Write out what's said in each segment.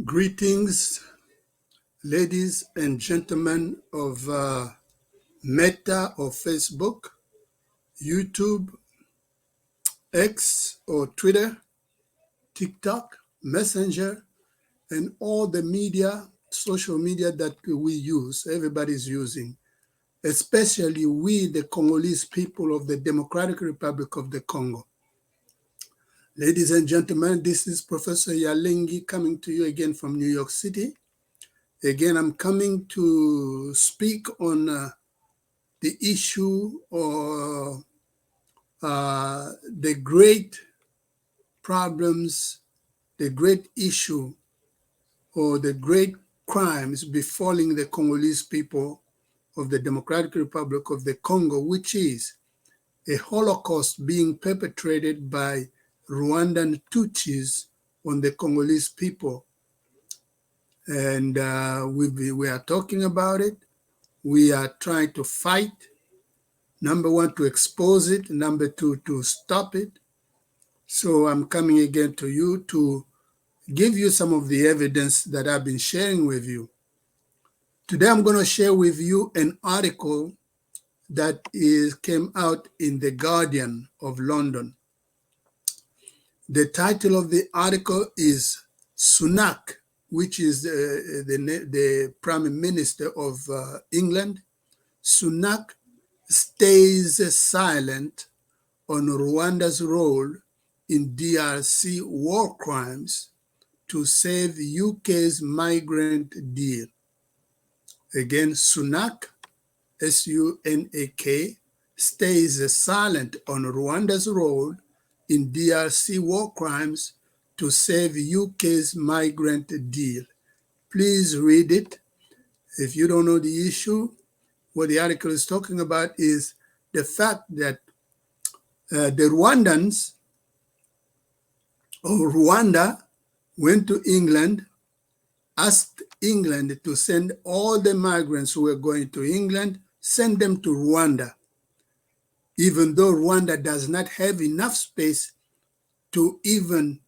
Greetings, ladies and gentlemen of Meta or Facebook, YouTube, X or Twitter, TikTok, Messenger, and all the media, social media that we use, everybody's using, especially we, the Congolese people of the Democratic Republic of the Congo. Ladies and gentlemen, this is Professor Yalengi coming to you again from New York City. Again, I'm coming to speak on the issue or the great problems, the great issue, or the great crimes befalling the Congolese people of the Democratic Republic of the Congo, which is a Holocaust being perpetrated by Rwandan Tutsis on the Congolese people. And we are talking about it. We are trying to fight. Number one, to expose it. Number two, to stop it. So I'm coming again to you to give you some of the evidence that I've been sharing with you. Today, I'm going to share with you an article that came out in The Guardian of London. The title of the article is Sunak, which is the Prime Minister of England. Sunak stays silent on Rwanda's role in DRC war crimes to save UK's migrant deal. Again, Sunak, S-U-N-A-K, stays silent on Rwanda's role in DRC war crimes to save UK's migrant deal. Please read it. If you don't know the issue, what the article is talking about is the fact that the Rwandans or Rwanda went to England, asked England to send all the migrants who were going to England, send them to Rwanda, even though Rwanda does not have enough space to even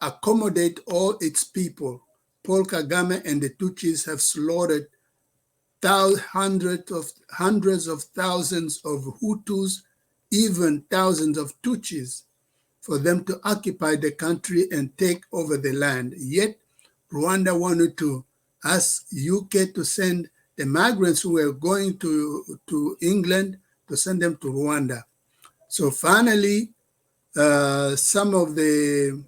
accommodate all its people. Paul Kagame and the Tutsis have slaughtered hundreds of thousands of Hutus, even thousands of Tutsis, for them to occupy the country and take over the land. Yet, Rwanda wanted to ask UK to send the migrants who were going to England to send them to Rwanda. So finally, some of the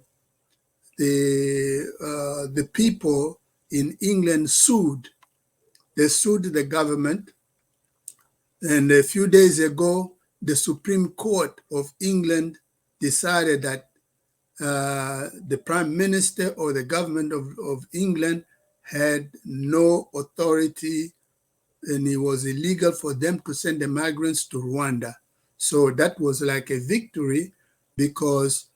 people in England sued. They sued the government. And a few days ago, the Supreme Court of England decided that the Prime Minister or the government of England had no authority and it was illegal for them to send the migrants to Rwanda. So that was like a victory because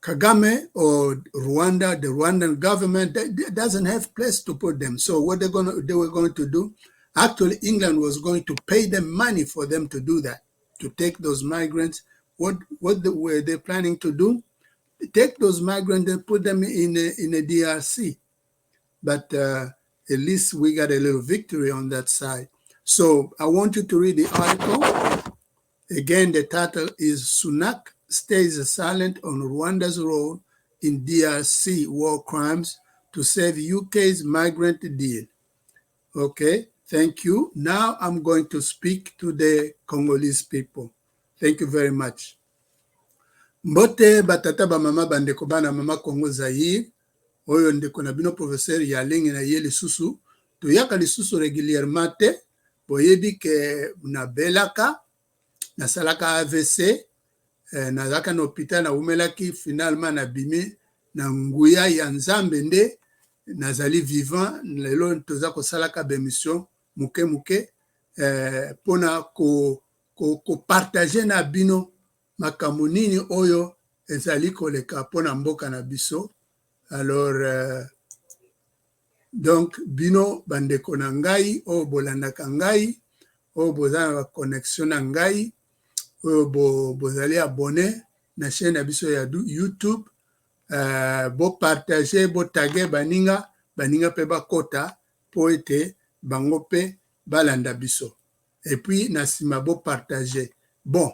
Kagame or Rwanda, the Rwandan government, doesn't have place to put them. So what they were going to do, actually England was going to pay them money for them to do that, to take those migrants. What were they planning to do? Take those migrants and put them in a DRC. But at least we got a little victory on that side. So I want you to read the article. Again, the title is Sunak stays silent on Rwanda's role in DRC war crimes to save UK's migrant deal. Okay, thank you. Now I'm going to speak to the Congolese people. Thank you very much. Mbote batata ba mama bandeko bana mama Congo Zaire, oyo ndeko na bino professeur Yalengi na ye lisusu, toyaka lisusu régulièrement te, boyebi ke na belaka, na salaka AVC, nazaka na hôpital na umelaki finalement na bimi na nguya ya Nzambe nde nazali vivant lelo toza ko salaka bemission muke pona ko partager na bino makambo nini oyo ezali koleka pona mboka na biso. Alors donc bino bandeko na ngai o bolandaka ngai o bozana ba connexion na ngai o bozali abonné na chaîne ya biso ya YouTube partager, taguer baninga pe bakota po ete bango pe balanda biso. Et puis nasima partager. Bon,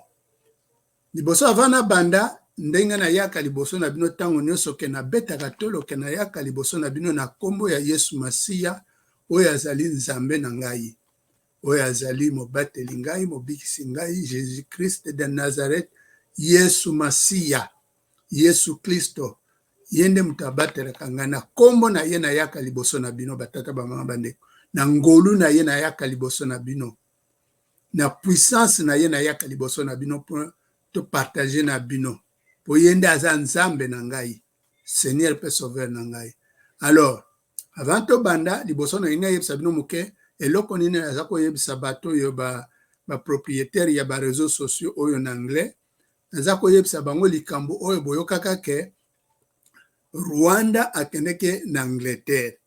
liboso avana banda ndenga na yaka liboso na bino tango nyonso ke na betaka tolo ke na yaka liboso na bino na kombo ya Yesu Masiya oyo azali nzambe na ngai, oyo azali mobateli ngai, mobikisi ngai, Jésus Christ de Nazareth, Yesu Masiya, Yesu Kristo, yende mutabateraka ngai na kombo na ye na yaka liboso na bino batata bamama bandeko, na ngolu na ye na yaka liboso na bino, na puissance na ye na yaka liboso na bino po to partager na bino, po yende aza nzambe na ngai, Seigneur pe sauveur na ngai. Alors, avant to banda liboso na ina yebisa bino muke eloko nini aza koyebisa bato yo ba propriétaire ya ba réseaux sociaux oyo na anglais, aza koyebisa bango likambo oyo boyokaka ke Rwanda akendeke na Angleterre,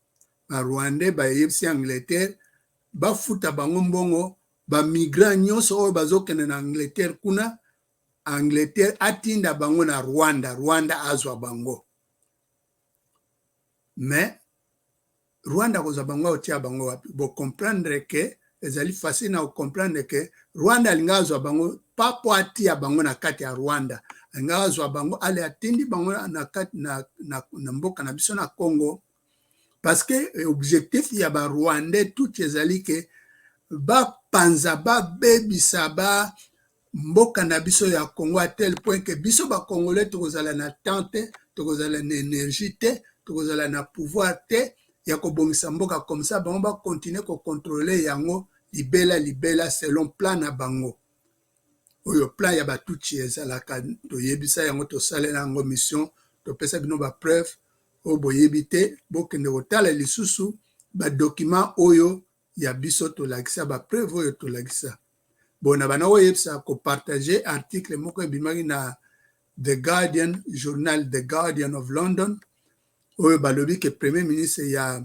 ba Rwandais ba yebisi Angleterre bafuta bango mbongo, ba migrant nyonso oyo bazokende na Angleterre kuna Angleterre atinda bango na Rwanda, Rwanda azwa bango. Mais Rwanda koza bango otia bango wapi? Bo comprendre que ezali facile na comprendre que Rwanda alinga azwa bango papo atia bango na kati ya Rwanda, alinga azwa bango ale atindi bango na kati na mboka na biso na Congo, parce que objectif ya ba Rwandais tout ezali que ba panza ba bebisa ba mboka na biso ya Congo à tel point que biso ba Congolais tokozala na tente, tokozala na énergie te, tokozala na pouvoir te ya kobongisa mboka comme ça bango ba continuer ko contrôler yango libela selon plan na bango. Oyo plan ya batuchi ezalaka to yebisa yango to salela yango mission to pesa bino ba preuve o boyebite bokende otala lisusu ba document oyo ya biso to lakisa ba preuve oyo to lakisa. Bona bana oyebisa ko partager article moko ebimaki na The Guardian, journal The Guardian of London, oyo balobi ke premier ministre ya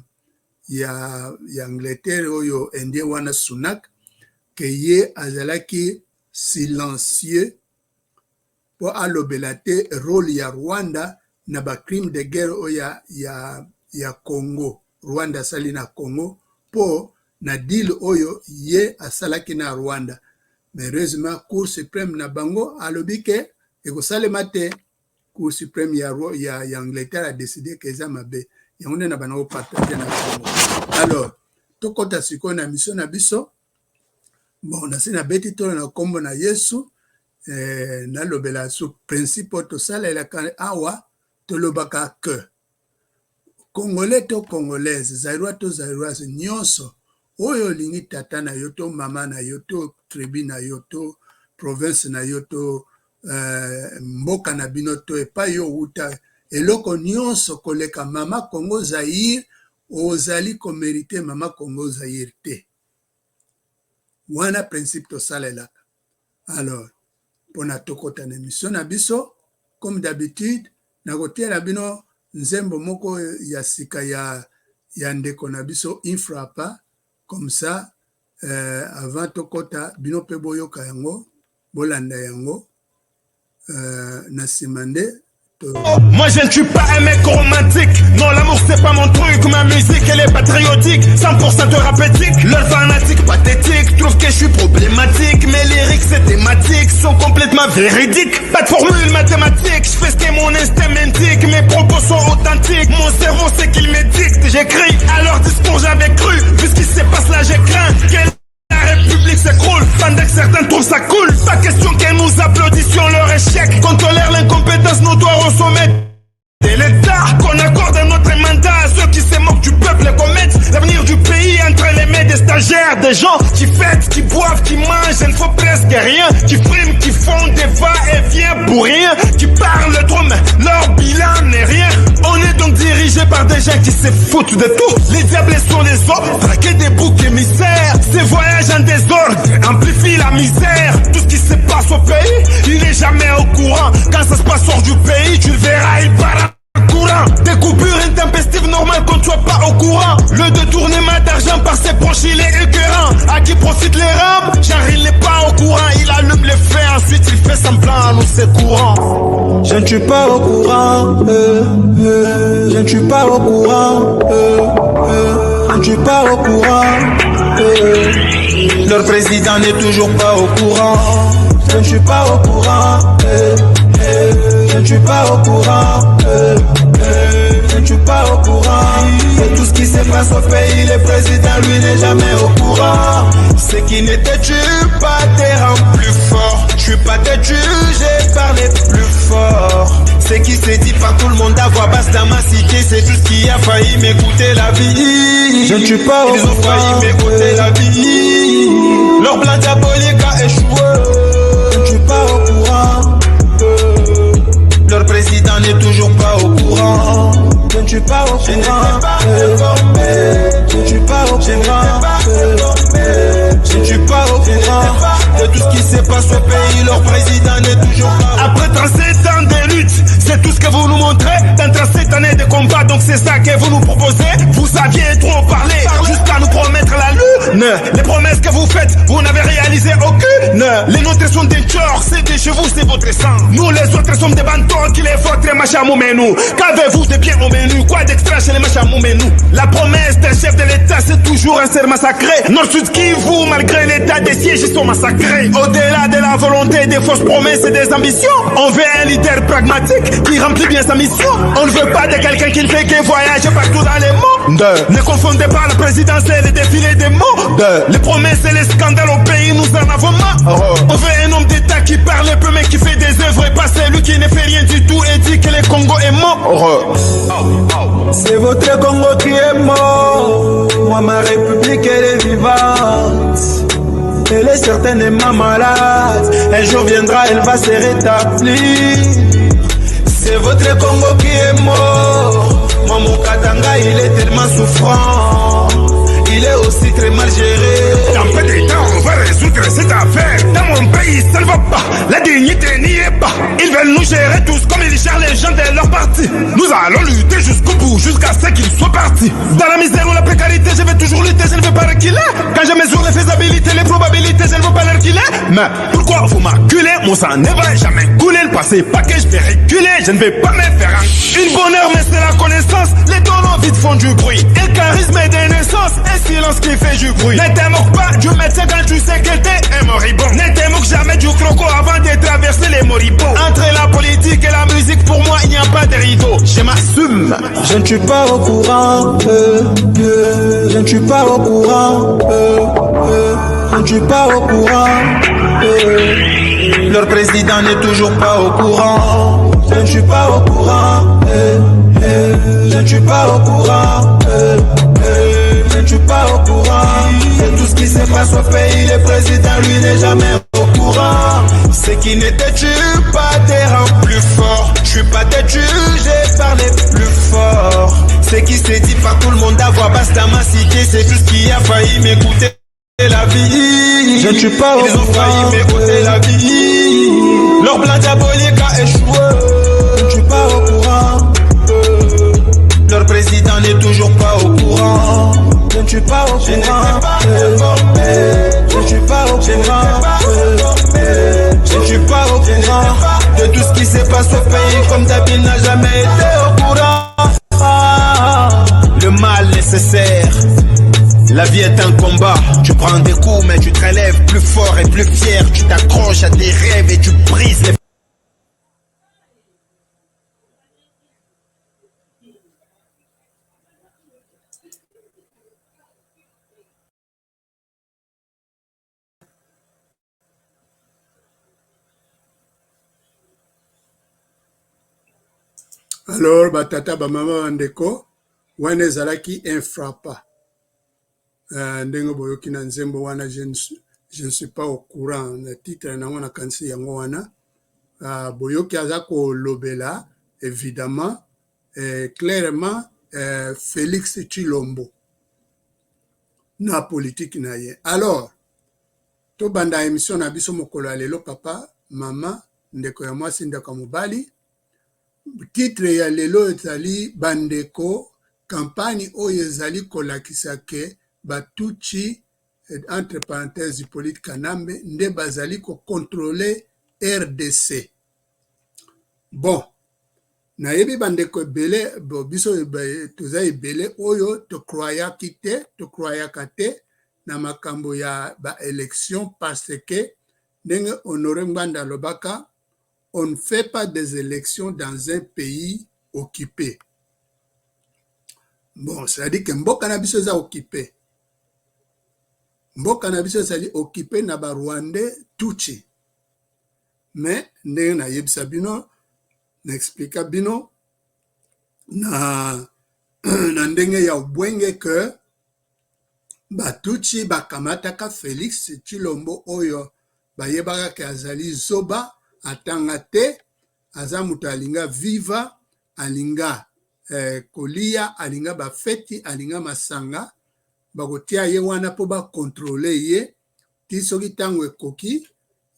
Angleterre oyo Indien wana Sunak ke ye azalaki silencieux po alobela te rôle ya Rwanda na ba crime de guerre oyo ya Congo, Rwanda sali na Congo po na deal oyo ye asalaki na Rwanda. Mais heureusement Cour suprême na bango alobi ke ekosalema te. Cour suprême ya Angleterre a décidé que ça mabe yango na bana partager na Congo. Alors tokota siko na mission na biso, bon na sina beti to na kombo na Yesu na lobela su principe to sala la awa to lobaka que Congolais to Congolaise, Zairwa to Zairoise nyonso oyo lingi tata na yo to mama na yo to tribu na yo to province na yo to mboka na bino to epa yo uta eloko nyonso koleka mama Congo Zaire ozali ko mériter mama Congo Zaire te. Wana principe to salelaka. Alors pona tokota na mission na biso comme d'habitude na kotiela bino nzembo moko ya sika ya ndeko na biso infrapa comme ça avant tokota bino pe boyoka yango bolanda yango na simande. Moi je ne suis pas un mec romantique. Non, l'amour c'est pas mon truc. Ma musique elle est patriotique, 100% thérapeutique. Leurs fanatiques pathétiques trouvent que je suis problématique. Mes lyrics c'est thématique, sont complètement véridiques. Pas de formule mathématique, je fais ce que mon instinct m'indique. Mes propos sont authentiques, mon cerveau c'est qu'il me dicte. J'écris à leur discours j'avais cru. Puisqu'il se passe là j'ai craint la République s'écroule, pendant que certains trouvent ça cool. Pas question que nous applaudissions leur échec. Qu'on tolère l'incompétence notoire au sommet de l'État. Qu'on accorde notre mandat à ceux qui se moquent du peuple et commettent l'avenir du pays entre les mains des stagiaires. Des gens qui fêtent, qui boivent, qui mangent, il ne faut presque rien. Qui friment, qui font des va-et-vient pour rien. Qui parlent trop mais leur bilan n'est rien. On est donc dirigé par des gens qui se foutent de tout. Les diables sont les hommes, traqués des boucs émissaires. Ces voyages en désordre amplifient la misère. Tout ce qui se passe au pays, il n'est jamais au courant. Quand ça se passe hors du pays, tu le verras, il part à courant. courant. Des coupures intempestives normales qu'on ne soit pas au courant. Le détournement d'argent par ses proches, il est écœurant. À qui profitent les rames? Genre il n'est pas au courant. Il allume les faits, ensuite il fait semblant, nous c'est courant. Je ne suis pas au courant, je ne suis pas au courant, je ne suis pas au courant, leur président n'est toujours pas au courant. Je ne suis pas au courant, je ne suis pas au courant, je ne suis pas au courant. De tout ce qui se passe au pays, le président lui n'est jamais au courant. Ce qui n'était tu pas te rend plus fort. Je suis pas têtu, j'ai parlé plus fort. Ce qui s'est dit par tout le monde à voix basse dans ma cité, c'est tout ce qui a failli m'écouter la vie. Je ne suis pas au Ils ont failli m'écouter la vie. Leur plan diabolique a échoué. Je ne suis pas au courant, leur président n'est toujours pas au courant. je ne suis pas au Je n'étais courant, pas informé. je ne suis pas au Je n'étais courant, pas informé. je ne suis pas au courant. De tout ce qui se passe au pays, leur président n'est toujours pas. Après 37 ans de lutte, c'est tout ce que vous nous montrez. Dans 37 années de combat, donc c'est ça que vous nous proposez. Vous aviez trop parlé, jusqu'à nous promettre la lune. Les promesses que vous faites, vous n'avez réalisé aucune. Les nôtres sont des tchors, c'est des chevaux, c'est votre sang. Nous les autres sommes des bantons qui les vôtres machamoumenou. Qu'avez-vous de bien au menu? Quoi d'extra chez les machamoumenou? La promesse d'un chef de l'État, c'est toujours un ser massacré. Nord-Sud Kivu, malgré l'état des sièges, ils sont massacrés. Au-delà de la volonté, des fausses promesses et des ambitions, on veut un leader pragmatique qui remplit bien sa mission. On ne veut pas de quelqu'un qui ne fait que voyager partout dans les mondes. Ne confondez pas la présidentielle et le défilé des mots. Les promesses et les scandales au pays, nous en avons marre. On veut un homme d'État qui parle peu mais qui fait des œuvres et pas celui qui ne fait rien du tout et dit que le Congo est mort. C'est votre Congo qui est mort. Moi, ma République, elle est vivante. Elle est certainement malade. Un jour viendra, elle va se rétablir. C'est votre Congo qui est mort. Moi, mon Katanga, il est tellement souffrant. Il est aussi très mal géré. Dans peu de temps, on va résoudre cette affaire. Dans mon pays, ça ne va pas. La dignité n'y est pas. Ils veulent nous gérer tous comme ils gèrent les gens de leur parti. Nous allons lutter jusqu'au bout, jusqu'à ce qu'ils soient partis. Dans la misère ou la précarité, je vais toujours lutter, je ne veux pas reculer. Quand je mesure les faisabilités, les probabilités, je ne veux pas les reculer. Mais pourquoi vous m'acculez? Mon sang ne va jamais couler. Le passé, pas que je vais reculer, je ne vais pas me faire enculer. Une bonne heure, mais c'est la connaissance. Les donnants vite font du bruit. Et le charisme est des naissances. Silence qui fait du bruit. Ne te moque pas du médecin quand tu sais que t'es un moribond. Ne te moque jamais du croco avant de traverser les moribonds. Entre la politique et la musique, pour moi, il n'y a pas de rideau. Je m'assume. Je ne suis pas au courant, je ne suis pas au courant, je ne suis pas au courant, leur président n'est toujours pas au courant. je ne suis pas au courant, je ne suis pas au courant, je ne suis pas au courant. De tout ce qui se passe au pays, le président lui n'est jamais au courant. Ce qui n'était tu pas te rend plus fort. Je suis pas têtu, j'ai parlé plus fort. Ce qui s'est dit par tout le monde à voix basse dans ma cité, c'est tout ce qui a failli m'écouter la vie. Je ne suis pas au Ils ont failli m'écouter la vie. Leur plan diabolique a échoué. Je ne suis pas au courant, leur président n'est toujours pas au courant. je ne suis pas au Je n'étais courant, pas informé. je ne suis pas au Je n'étais courant, pas informé. je ne suis pas au courant. De tout ce qui se passe au pays, comme d'habitude n'a jamais été au courant. Le mal nécessaire. La vie est un combat. Tu prends des coups, mais tu te relèves plus fort et plus fier. Tu t'accroches à tes rêves et tu brises les. Alors batata bamama bandeko wana ezalaki infrappa ndenge boyoki na nzembo wana je ne suis pas au courant na titre nango na kanisi yango wana boyoki aza kolobela évidemment clairement Félix Tshilombo na politique na ye. Alors to banda émission na biso mokolo ya lelo papa mama ndeko ya mwasi ndeko ya mobali titre ya lelo ezali bandeko campagne oyo ezali kolakisa ke batuchi entre parenthèses Hippolyte Kanambe nde bazali kokontrole RDC. Bon, nayebi bandeko ebele biso toza ebele oyo tokroyaka te na makambo ya baélection parce que ndenge Honoré Ngbanda alobaka, on ne fait pas des élections dans un pays occupé. Bon, c'est-à-dire que mboka na biso eza occupé. Mboka na biso ezali occupé na ba Rwandais Tutsi. Mais ndenge nayebisa bino, na explica bino na ndenge ya ubwenge ke Batuchi bakamataka Félix Tshilombo oyo bayebaka ke azali zoba atanga te, aza mutu alinga viva, alinga kolia, alinga bafeti, alinga masanga, bakotia ye wana po bakontrole ye, ti soki tango ekoki,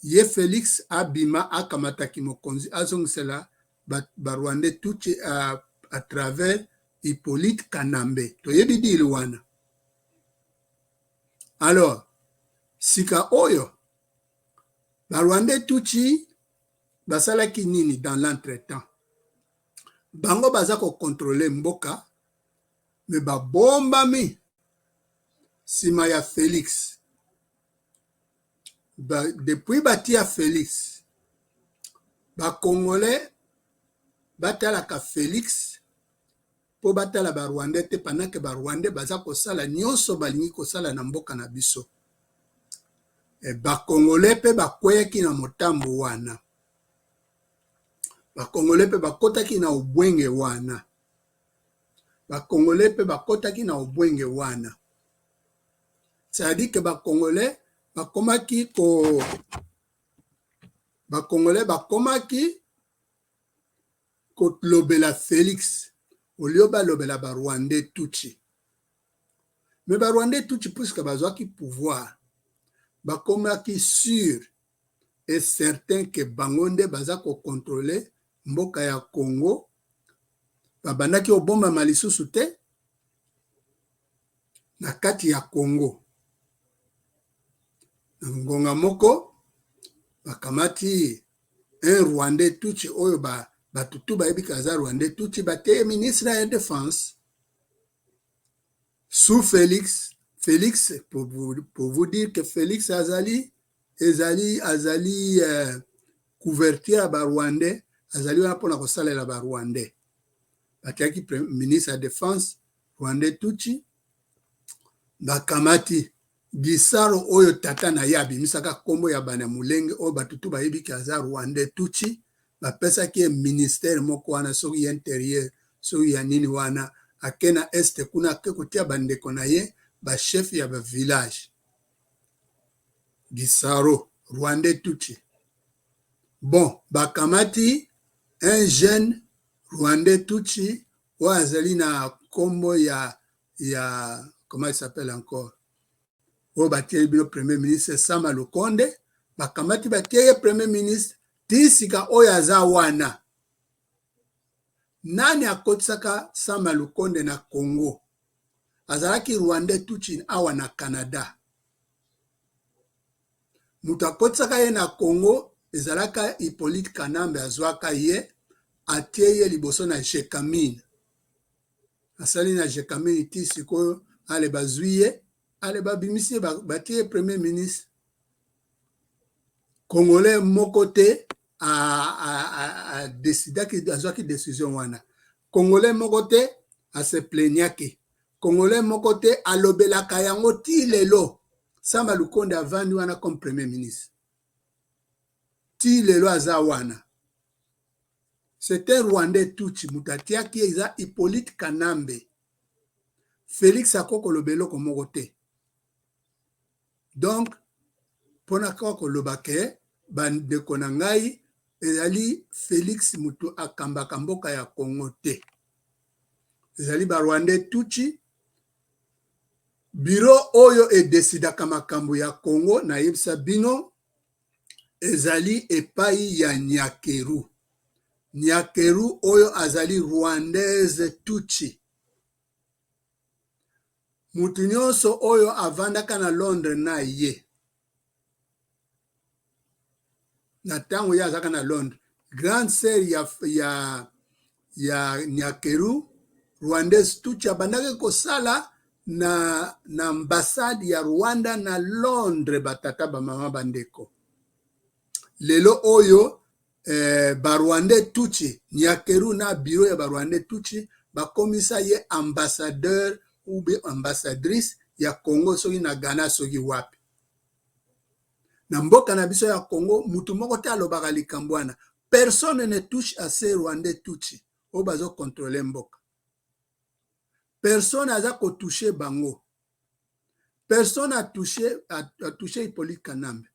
ye Félix abima akamataki mokonzi azongisela Rwandais Tutsi à travers Hippolyte Kanambe. Toyebi dili wana. Alors, sika oyo, Rwandais Tutsi basalaki nini dans l'entretemps? Bango baza ko contrôler mboka, mais babombami sima ya Félix. Depuis batia Félix, Congolais batalaka Félix po batala Rwandais te pendant que Rwandais baza kosala nyonso balingi kosala na mboka na biso. Congolais pe bakweyaki na motambo wana. Congolais pe bakotaki na ubwenge wana. Congolais pe bakotaki na ubwenge wana. C'est-à-dire que Congolais bakomaki ko lobela Félix au lieu balobela Rwandais Tutsi. Mais Rwandais Tutsi puisque bazwaki pouvoir, bakomaki sûr et certain que bangonde baza ko contrôler mboka ya Congo, babandaki obomba malisusu te na kati ya Congo. Na ngonga moko bakamati un Rwandais Tutsi oyo batutu bayebi kaza Rwandais Tutsi bateye ministre ya défense sous Félix. Félix, pour vous dire que Félix azali couverture à Rwandais, azali wana pona kosalela ba Rwandais. Batiaki ministre ya défense Rwandais Tutsi, bakamati Gisaro oyo tata na yabi misaka kombo ya bana mulenge oyo batutu bayebi kaza Rwandais Tutsi, bapesaki ministère moko wana soki intérieur, soki ya nini wana, akena este kuna kekotia bandeko na ye ba chef ya ba village. Gisaro, Rwandais Tutsi. Bon, bakamati un jeune Rwandais Tutsi ou azali na kombo ya comment il s'appelle encore? O batie bino premier ministre Sama Lukonde, bakamati batie premier ministre tisika oyo aza wana. Nani akotisaka Sama Lukonde na Congo? Azalaki Rwandais Tutsi awa na Canada. Mutu akotisaka ye na Congo ezalaka Hippolyte Kanambe azwaka ye atie ye liboso na Jekamine. Asali na Jekamine ti sikoyo ale bazwiye, ale babimisi batie premier ministre. Congolais moko te a décidaki azwaki décision wana. Congolais moko te a se plaignaki. Congolais moko te alobelaka yango ti lelo. Sama Lukonde avandi wana comme premier ministre. Ti lelo aza wana. C'était Rwandais Tutsi mutatiaki eza Hippolyte Kanambe. Félix akoko lobelo komoko te. Donc pona koko lobake bandeko na ngai ezali Félix mutu akambaka mboka ya Congo te. Ezali ba Rwandais Tutsi. Bureau oyo e desidaka makambo ya Congo na yebisa bino ezali epai ya Nyakeru. Nyakeru oyo azali rwandaise Tutsi. Mutu nyonso oyo avandaka na Londres na ye. Na tango ya azaka na Londres. Grande sœur ya Nyakeru, rwandaise Tutsi abandaki kosala na ambassade ya Rwanda na Londres batata bamama bandeko. Lelo oyo Barwandais Tutsi, Nyakeru na bureau ya Barwandais Tutsi bakomisa ye ambassadeur ou bien ambassadrice ya Congo soki na Ghana soki wapi. Na mboka na biso ya Congo mutu moko te alobaka likambo wana. Personne ne touche à ces Rwandais Tutsi oyo bazo contrôler mboka. Personne aza ko toucher bango. Personne a touché Hippolyte Kanambe.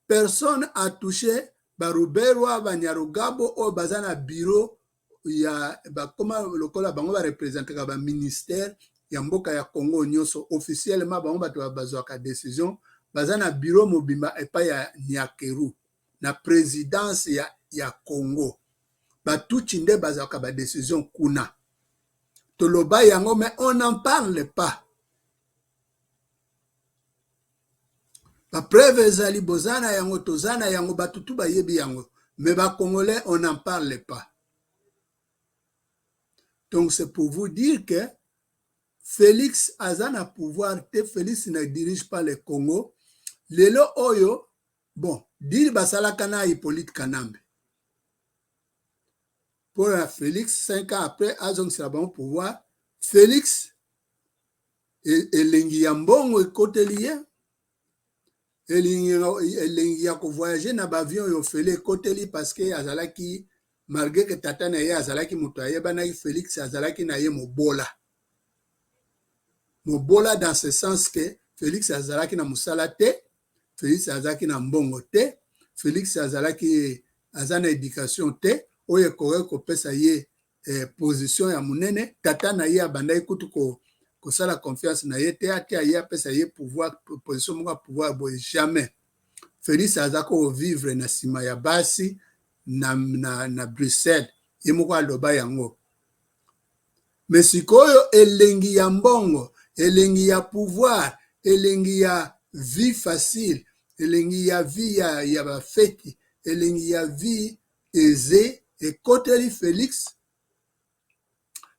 Personne a touché Baruberwa Banyarugabo oyo baza na bureau ya bakoma lokola bango ba représenter ba ministère ya mboka ya Congo nyonso officiellement bango bato bazwaka décision baza na bureau mobimba epa ya Nyakeru na présidence ya Congo. Batutsi nde bazwaka ba décision kuna. Toloba yango mais on n'en parle pas. Ba preuve ezali bozana yango tozana yango batutu bayebi yango mais ba Congolais on n'en parle pas. Donc c'est pour vous dire que Félix Azana pouvoir te Félix ne dirige pas le Congo. Lelo oyo bon dire basala kana Hippolyte Kanambe. Pour Félix 5 ans après azong sera bon pouvoir Félix elengi ya mbongo ekoteliye elengi ya ko voyager na avion yo fele ekoteli parce que azalaki malgré que tata na ye azalaki mutu ayebanaki Félix azalaki na ye mobola dans ce sens que Félix azalaki na musala te, Félix azalaki na mbongo te, Félix azalaki azana éducation te oyo ekoki kopesa ye position ya munene tata na ye abandaki kutu kosala confiance na ye te ate aye apesa ye pouvoir position moko pouvoir boye jamais. Félix azalaki ovivre na nsima ya basi na Bruxelles ye moko aloba yango. Mais sikoyo elengi ya mbongo, elengi ya pouvoir, elengi ya vie facile, elengi ya vie ya bafeti, elengi ya vie aisée ekoteli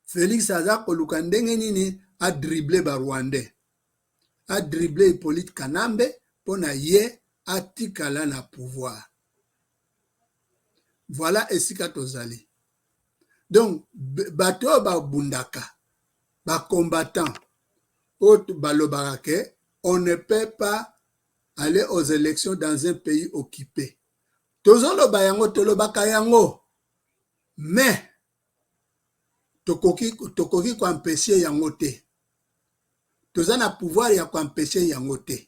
Félix aza koluka ndenge nini a dribble ba Rwandais, a dribble Hippolyte Kanambe pona ye atikala na pouvoir. Voilà esika tozali. Donc bato ba bundaka ba combattants balobaka on ne peut pas aller aux élections dans un pays occupé. Tozoloba yango tolobaka yango mais tokoki ko empêcher yango te. Toza na pouvoir ya ko empêcher yango te.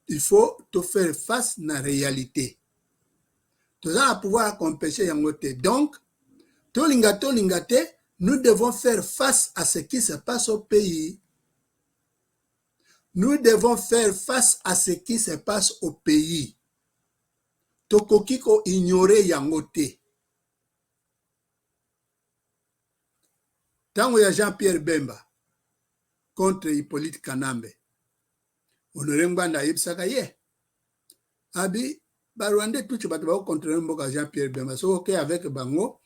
Il faut te faire face na réalité. Toza na pouvoir ko empêcher yango te. Donc tolinga te, nous devons faire face à ce qui se passe au pays. Nous devons faire face à ce qui se passe au pays. Tokoki ko ignorer yango te. Tango ya Jean-Pierre Bemba contre Hippolyte Kanambe. Honoré Ngbanda yebisaka ye. Abi ba Rwandais Tutsi bato ba contre mboka Jean-Pierre Bemba. So ok avec bango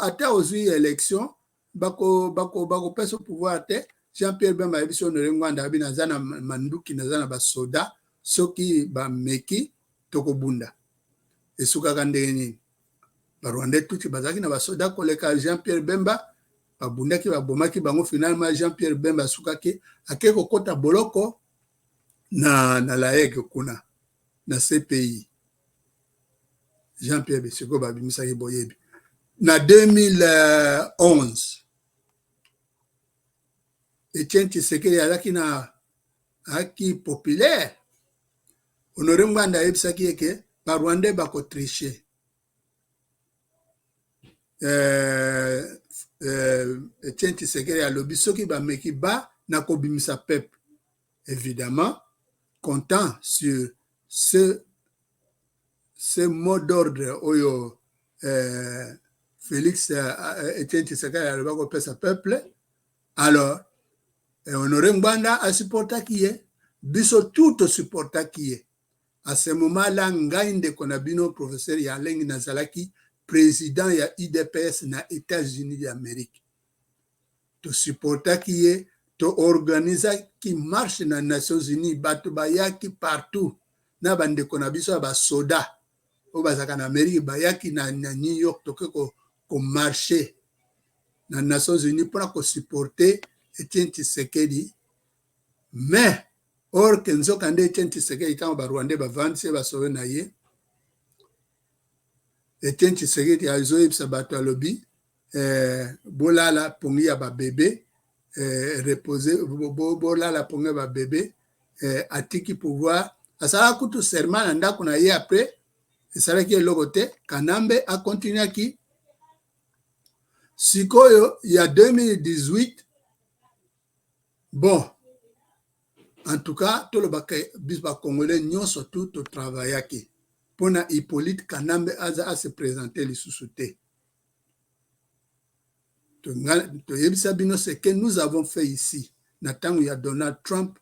ata ozwi élection bako pesa pouvoir te Jean-Pierre Bemba yebiso Honoré Ngbanda abi nazana manduki nazana ba soda soki ba meki tokobunda. Esukaka ndenge nini. Ba Rwandais Tutsi bazaki na ba soda koleka Jean-Pierre Bemba babundaki babomaki bango finalement Jean-Pierre Bemba sukaki akeko kota boloko na la Hague kuna na CPI. Jean-Pierre Besiko babimisaki boyebi. Na 2011 Etienne Tshisekedi alaki na aki populaire. Honoré Ngbanda yebisaki eke ba Rwandais bako tricher. Etienne Tshisekedi alobi soki ba meki ba na kobimisa peuple. Évidemment, comptant sur ce mot d'ordre oyo Félix Etienne Tshisekedi alobaki kopesa peuple, alors Honoré Ngbanda asupportaki ye, biso tout tosupportaki ye. À ce moment-là, ngai ndeko na bino professeur Yalengi nazalaki président ya IDPS na États-Unis d'Amérique. Tosupportaki ye, to-organisaki marche na Nations Unies, bato bayaki partout, na bandeko na biso ba soda o bazaka na Amérique bayaki na New York toke ko marcher na Nations Unies pour ko supporter Etienne Tshisekedi. Mais or que nzoka nde Etienne Tshisekedi tango ba Rwanda ba vandi ba sowe na ye, Etienne Tshisekedi azoyebisa bato alobi bolala pongi ya ba bébé, reposer bolala pongi ya ba bébé, atiki pouvoir asala kutu serment na ndako na ye. Après esalaki eloko te, Kanambe a continuaki. Sikoyo ya 2018, bon, en tout cas tolobaka bis ba Congolais nyonso tout to travaillaki pona Hippolyte Kanambe aza a se présenter lisusu te. Toyebisa bino ce que nous avons fait ici na tango ya Donald Trump,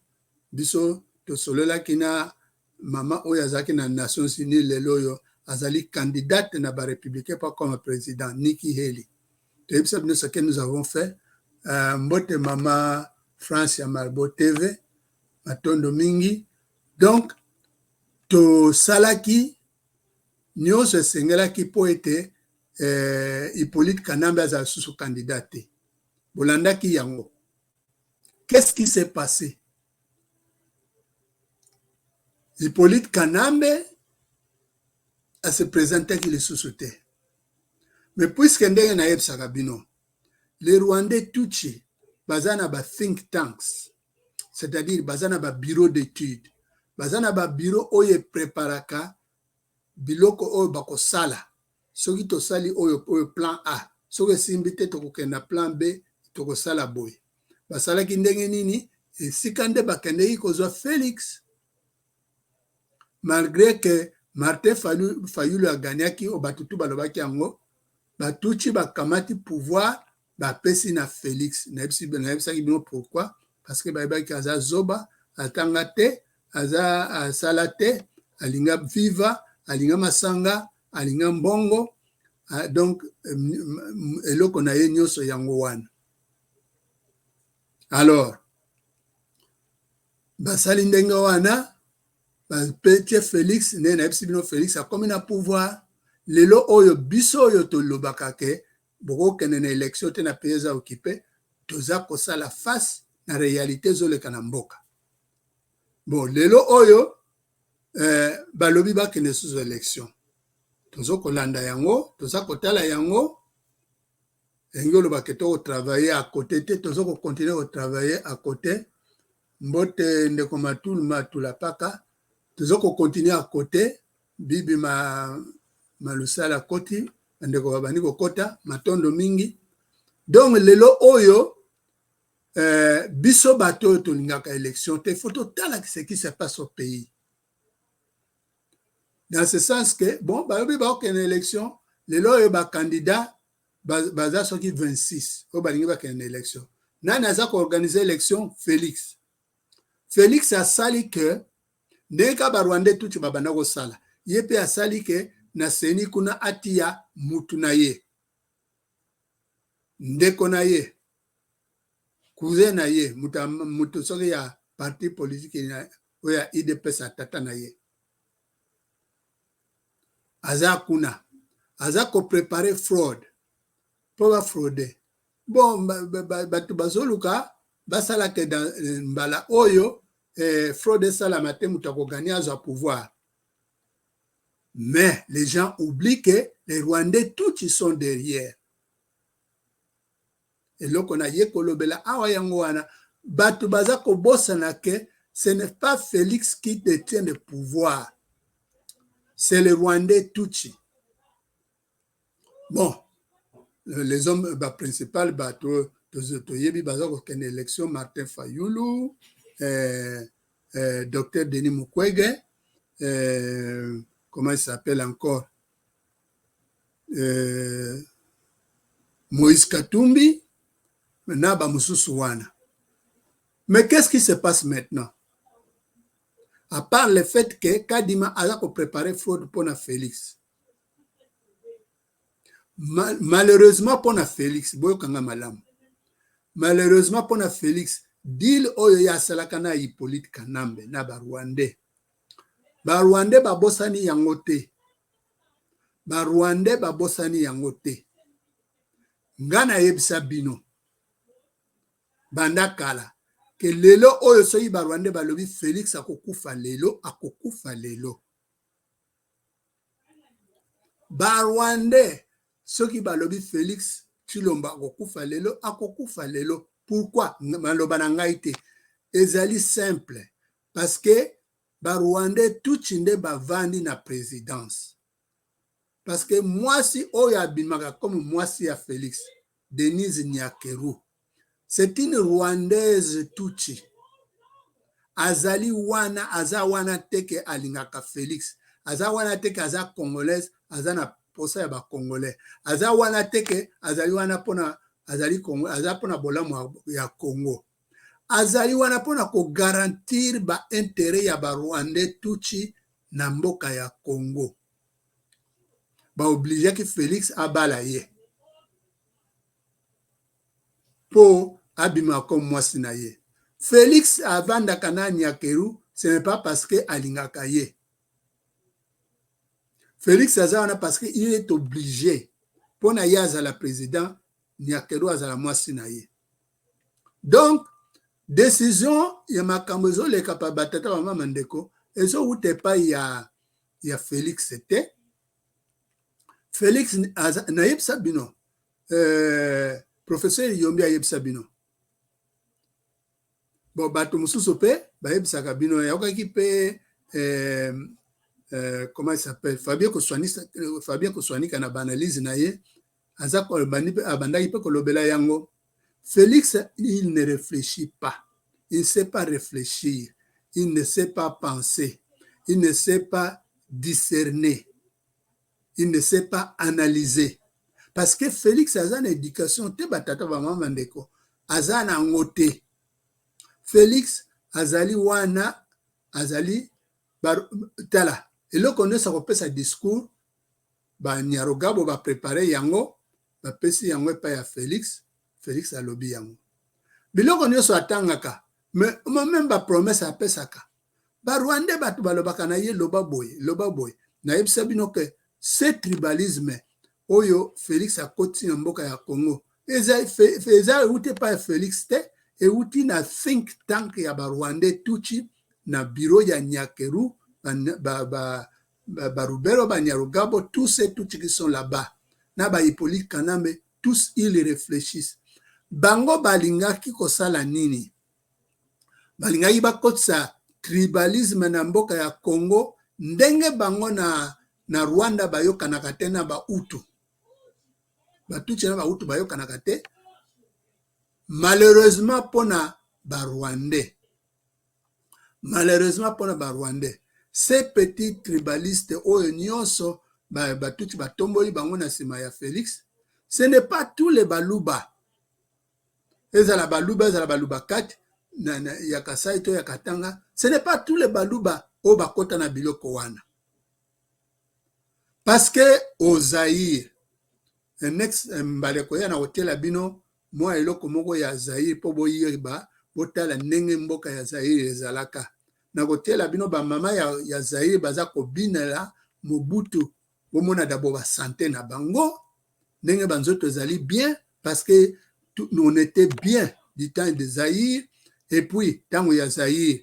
biso tosololaki na mama oyo azalaki na Nations Unies lelo oyo azali candidate na ba républicain pas comme président, Nikki Haley. Toyebisa bino ce que nous avons fait. Mbote mama France ya Malbo TV matondo mingi. Donc to salaki nyonso esengelaki po ete Hippolyte Kanambe azala susu candidate. Bolandaki yango. Qu'est-ce qui s'est passé? Hippolyte Kanambe a se présenté qui le sous-souté. Mais puisque ndenge na yebsaka bino, les Rwandais tuchi bazana ba think tanks, c'est-à-dire bazana ba bureau d'études, bazana ba bureau oye préparaka biloko oyo bakosala. Soki tosali oyo plan A, soki simbite tokokenda plan B, tokosala boye. Basalaki ndenge nini? Esika nde bakendeki kozwa Félix. Malgré que Martin Fayulu a gagné au batutu balobaki yango, batuchi bakamati pouvoir bapesi na Félix. Nayebisaki bino pourquoi? Parce que bayebaki aza zoba, atanga te, aza sala te, alinga viva, alinga masanga, alinga mbongo, donc eloko na ye nyonso yango wana. Alors, basali ndenge wana, petit Félix, Félix a comme un pouvoir. Lelo oyo biso oyo to lobaka ke boko kene na élection te na peza occupé, toza kosa la face na réalité zo le kanamboka. Bon, lelo oyo balobi ba kene sous élection. Tozo kolanda yango, toza kotala yango. Engolo ba keto travailler à côté te, tozo ko continuer à travailler à côté. Mbote ndeko matula paka. Toujours qu'on continue à côté, bibi malusala koti, ndeko babani kota, matondo mingi. Donc lelo oyo, biso bato tolingaka élection, te photo tala ce qui se passe au pays. Dans ce sens que, bon, bayobi ba okene élection, lelo oyo ba candidat, baza soki 26, o balingi ba kene élection. Nani aza ko organiser élection? Félix. Félix a sali que ndeka barwande tuti babanda kosala ye pe asali ke na seni kuna atia mutu na ye, ndeko na ye, cousin na ye, mutu soki ya parti politique oya IDPS atata na ye aza kuna aza ko préparer fraude po ba fraude. Bon batu bazoluka basala ke dans mbala oyo fraude salamate moutako gagner à pouvoir. Mais les gens oublient que les Rwandais tous ils sont derrière. Et là qu'on a yekolobela awa yango wana batu bazako bosana ke ce n'est pas Félix qui détient le pouvoir. C'est les Rwandais Tutsi. Bon, les hommes principaux bateau toyebi bazako ken élection Martin Fayulu, Dr Denis Mukwege, comment il s'appelle encore, Moïse Katumbi, maintenant Bamususu wana. Mais qu'est-ce qui se passe maintenant? À part le fait que Kadima a préparé fraude pour Félix. Malheureusement pour Félix, malheureusement pour Félix, deal oyo ya salakana Hippolyte Kanambe na Barwandais. Barwandais babosani yango te. Barwandais babosani yango te. Ngana yebisa bino. Banda kala. Que lelo oyo soyi Barwandais balobi Félix akokufa lelo, akokufa lelo. Barwandais soki balobi Félix Tshilombo akokufa lelo, akokufa lelo. Pourquoi? Maloba na ngai te. Ezali simple. Parce que Barwandais tout chinde bavandi na présidence. Parce que moi si oyo abimaka comme moi si ya Félix, Denise Nyakeru, c'est une Rwandaise Tutsi. Azali wana, aza wana teke alingaka Félix. Aza wana teke aza congolaise, aza na posa ya ba congolais. Aza wana teke azali wana pona azali Congo, aza pona bolamu ya Congo. Azali wana pona ko garantir ba intérêt ya ba Rwandais Tutsi na mboka ya Congo. Ba obligé que Félix abala ye. Po abima comme moi sinaye. Félix avanda kana Nyakeru, ce n'est pas parce que alingaka ye. Félix azana parce qu'il est obligé. Pour na yaza la président, Nyakeru azala moi sinaye. Donc, décision ya makambozo le kapabatata wa mama ndeko, ezo ute pa ya Félix c'était. Félix na yebsa bino. Professeur Yombi a yebsa bino. Bon, bato mususu pe, ba yebsaka bino ya okaki pe comment il s'appelle? Fabien Koswani kana banalise na ye, aza ko abandaki pe kolobela yango. Félix, il ne réfléchit pas. Il ne sait pas réfléchir. Il ne sait pas penser. Il ne sait pas discerner. Il ne sait pas analyser. Parce que Félix a une éducation, te batata maman mandeko, aza na ngote. Félix azali wana, azali tala. Et là qu'on sa repère sa discours, ba Nyarugabo va préparer yango, ba pesi yango pa ya Félix, Félix a lobby yango. Biloko nyonso atangaka, mais même ba promesse a pesaka. Ba Rwandais batu balobaka na ye loba boy. Na yebisa bino ke ce tribalisme oyo Félix a koti na mboka ya Congo. Eza outé pa Félix te, et outi na think tank ya ba Rwandais Tutsi na bureau ya Nyakeru, Barubero, Nyarugabo, tous ces Tutsi qui sont là-bas. Na ba Hippolyte Kanambe, tous ils réfléchissent. Bango balingaki kosala nini? Balingaki bakotsa tribalisme na mboka ya Congo, ndenge bango na Rwanda bayokanaka te na ba Hutu. Batutsi na ba Hutu bayokanaka te. Malheureusement pona ba Rwandais. Malheureusement pona ba Rwandais. Ces petits tribalistes oyo nyonso batutsi batomboli bango na sima ya Félix, ce n'est pas tous les baluba. Ezala baluba 4 ya Kasai to ya Katanga, ce n'est pas tous les baluba o bakota na biloko wana. Parce que au Zaïre, next mbaleko ya na hotela bino, moi eloko moko ya Zaïre po boyeba, botala ndenge mboka ya Zaïre ezalaka. Na hotela bino ba mama ya Zaïre baza ko binela Mobutu, bomona d'abord ba santé na bango, ndenge banzoto ezali bien parce que on était bien du temps de Zaïre, et puis tango ya Zaïre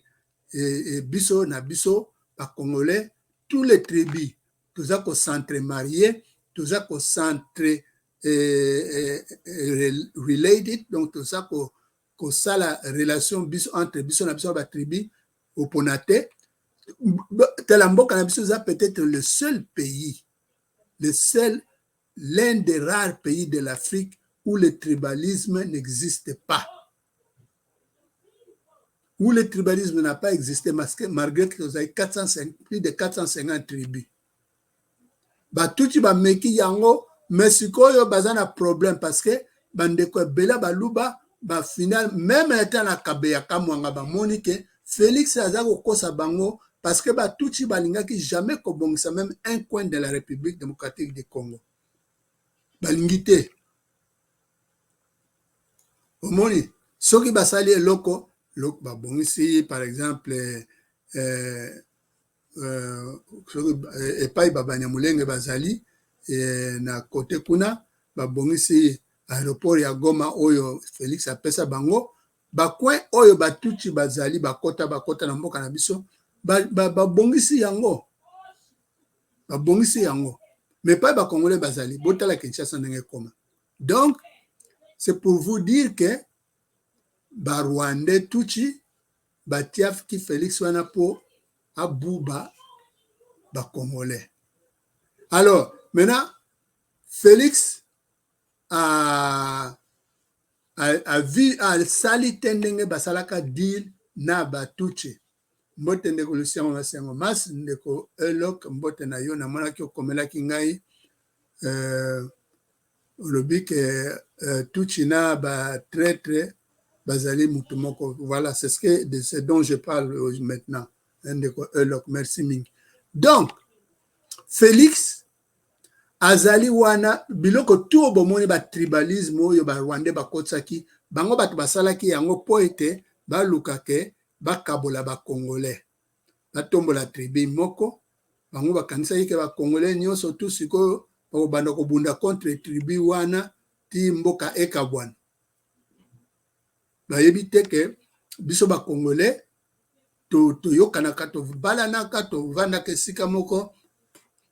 et biso na biso ba Congolais, tous les tribus tous à s'entre-marier, tous à s'entre related, donc tous à ça la relation entre biso na biso ba tribu au Ponate. Telambo Canabiso peut-être le seul pays, l'un des rares pays de l'Afrique où le tribalisme n'existe pas. Où le tribalisme n'a pas existé, malgré que vous avez plus de 450 tribus. batuti bameki yango mais sikoyo baza na problème parce que bandeko ebele baluba bafinal même ata na kabeya kamwanga bamoni ke Félix aza kokosa bango parce que batuti balingaki jamais kobongisa même un coin de la République démocratique du Congo balingi te omoni soki basali eloko babongisi par exemple epai babanyamulenge bazali na kote kuna babongisi aéroport ya Goma oyo Félix apesa bango bakwe oyo batuti bazali bakota na mboka na biso babongisi yango mais pas bakongolais bazali botala Kinshasa ndenge koma. Donc c'est pour vous dire que Rwandais tuchi batiafiki Félix wana po abuba congolais. Alors maintenant Félix a vu à sali tendenge basalaka deal na batuchi mbote ndeko Lucien Masengo mas ndeko Elok mbote na yo na monaki okomelaki ngai olobi ke tuchi na ba traître bazali mutu moko. Voilà, c'est ce dont je parle maintenant. Ndeko Elok, merci mingi. Donc Félix azali wana biloko tout bomoni ba tribalisme oyo ba Rwandais bakotsaki bango bato basalaki yango po ete balukake bakabola ba Congolais batombola tribu moko bango bakanisaki ke ba Congolais nyonso tout sikoyo bakobanda kobunda contre tribu wana ti mboka ekabwana bayebi te ke biso ba Congolais toyokanaka tobalanaka tovandaka esika moko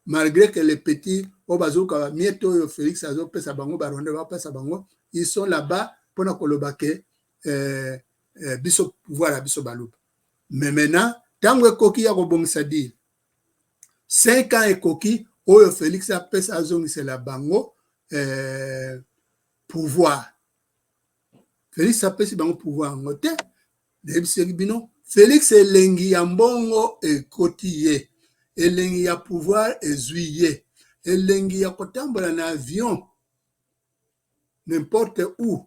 malgré que les petits obazuka mieto oyo Félix azopesa bango baronde bapesa bango ils sont là-bas pona kolobake biso pouvoir à biso baluba. Mais maintenant tango ekoki ya kobongisa deal 5 ans ekoki oyo Félix apesa azongisela bango pouvoir. Félix apesi bango pouvoir ngote debiseki bino Félix elengi ya mbongo ekoti ye elengi ya pouvoir ezwi ye elengi ya kotambola na avion n'importe où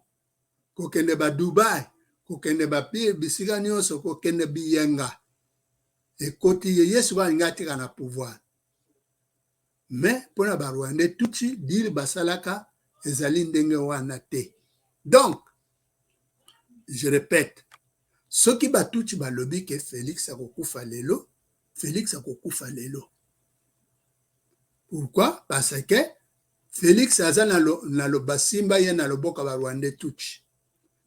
kokende ba Dubai kokende ba pire bisika nyonso kokende biyenga ekoti ye yesu balinga atika na pouvoir. Mais pona ba Rwandais tuti dili basalaka ezali ndenge wana te. Donc je répète, soki batuti balobi ke Félix akokufa lelo, Félix akokufa lelo. Pourquoi? Parce que Félix aza na lo basimba ye na loboka ba Rwandais tuti.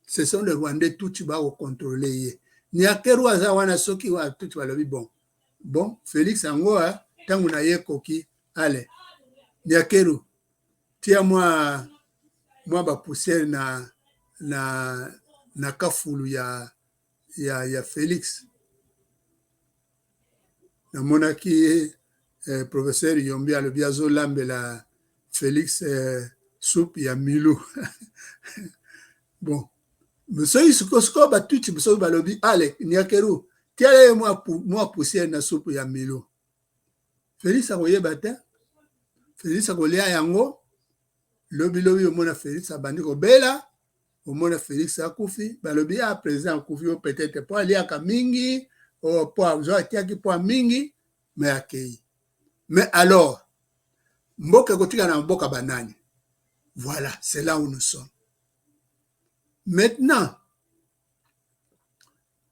Ce sont les Rwandais tuti ba contrôler ye. Ni akeru aza wana soki wa tuti balobi bon Félix ango tangu na ye koki allez ni akeru tia moi ba poussière na kafulu ya Félix. Na monaki professeur Yombi alobi azolambela Félix soupe ya Milo. Bon, monsieur Isukosko batuti biso balobi ale niakeru tiale moi poussière na soupe ya Milo. Félix akoyeba te. Félix akolia yango lobi omona Félix abandi kobela omona Félix akufi balobi président akufi peut-être po aliaka mingi o po azwa tiaki po mingi mais akei. Mais alors mboka kotika na mboka banani. Voilà, c'est là où nous sommes. Maintenant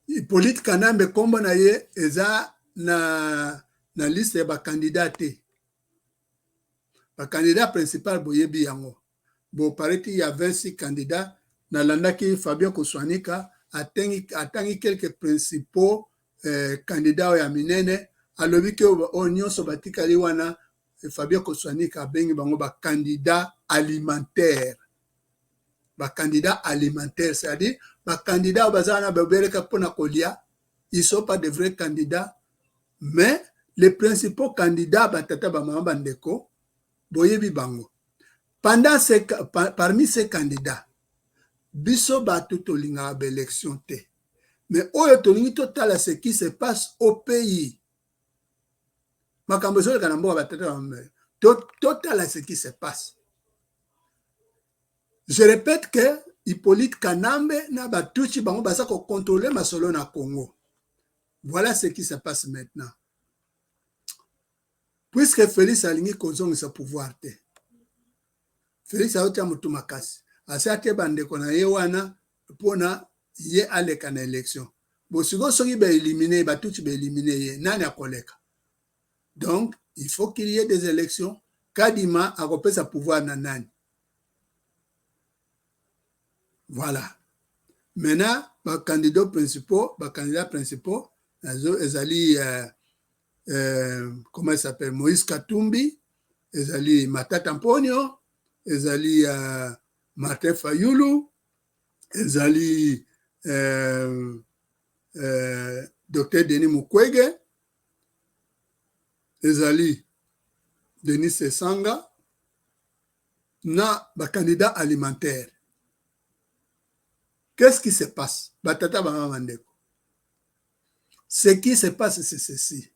Hippolyte Kanambe kombo na ye eza na liste ya bakandidat te. Bakandidat principal boyebi yango. Bo pareti ya 26 candidats nalandaki Fabien Koswanika atangi quelques principaux candidats ya minene alobi ke nyonso batikali wana Fabien Koswanika bengi bango bakandidat alimentaire. Bakandidat alimentaire, c'est-à-dire bakandidat bazana babeleka pona kolia, ils sont pas de vrais candidats, mais les principaux candidats batata bamama bandeko boyebi bango. Parmi ces candidats, biso batu tolinga ba élection te. Mais oyo tolingi totala ce qui se passe au pays. Makambo zo kana mboka batata total à ce qui se passe. Je répète que Hippolyte Kanambe n'a pas touché bango basa ko contrôler masolo na Congo. Voilà ce qui se passe maintenant. Puisque Félix alingi kozongi sa pouvoir te. Félix a ota mutu makasi. Asa te bande kona ye wana pona ye aleka na élection. Bo siko soki ba éliminer ba touchi ba éliminer ye nani akoleka. Donc il faut qu'il y ait des élections. Kadima a sa pouvoir na nani. Voilà. Maintenant, les candidats principaux, ezali, comment il s'appelle, Moïse Katumbi, ezali Matata Mponyo, ezali Martin Fayulu, ezali Dr. Denis Mukwege, ezali Denis Sesanga, na ba candidat alimentaire. Qu'est-ce qui se passe? Batata Bamamandeko. Ce qui se passe, c'est ceci.